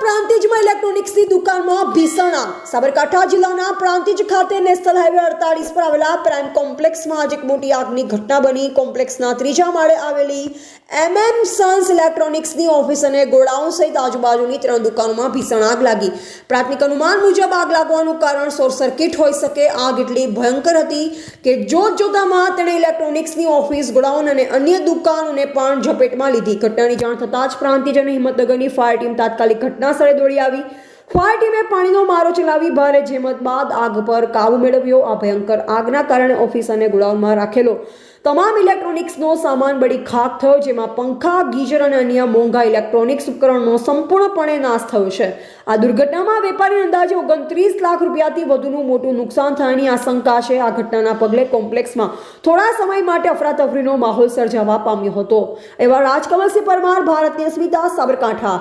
પ્રાંતિજમાં ઇલેક્ટ્રોનિક્સની દુકાનમાં ભીષણ આગ. સાબરકાંઠા જિલ્લાના પ્રાંતિજ ખાતે નેશનલ હાઈવે 48 પર આવેલા પ્રાઇમ કોમ્પ્લેક્સમાં આજે એક મોટી આગની ઘટના બની. કોમ્પ્લેક્સના ત્રીજા માળે આવેલી સન્સ ઇલેક્ટ્રોનિક્સની ઓફિસ અને ગોડાઉન સહિત આજુબાજુની 3 દુકાનોમાં ભીષણ આગ લાગી. પ્રાથમિક અનુમાન મુજબ આગ લાગવાનું કારણ શોર્ટ સર્કિટ હોઈ શકે. આગ એટલી ભયંકર હતી કે જોતજોતામાં તેણે ઇલેક્ટ્રોનિક્સની ઓફિસ, ગોડાઉન અને અન્ય દુકાનોને પણ ઝપેટમાં લીધી. ઘટનાની જાણ થતાં જ પ્રાંતિજ અને હિંમતનગરની ફાયર ટીમ તાત્કાલિક ઘટના સ્થળે દોડી આવી. ફાયર ટીમે પાણીનો મારો ચલાવી ભારે જહેમત બાદ આગ પર કાબુ મેળવ્યો. આ ભયંકર આગના કારણે ઓફિસ અને ગોડાઉનમાં રાખેલો તમામ ઇલેક્ટ્રોનિક્સનો સામાન બળી ખાખ થયો, જેમાં પંખા, ગીઝર અને અન્ય મોંઘા ઇલેક્ટ્રોનિક્સ ઉપકરણનો સંપૂર્ણપણે નાશ થયો છે. આ દુર્ઘટનામાં વેપારીને અંદાજે 29 લાખ રૂપિયાથી વધુનું મોટું નુકસાન થવાની આશંકા છે. આ ઘટનાના પગલે કોમ્પ્લેક્સમાં થોડા સમય માટે અફરાતફરીનો માહોલ સર્જાવા પામ્યો હતો. એવા રાજકમલસિંહ પરમાર, ભારત ન્યૂઝ, સાબરકાંઠા.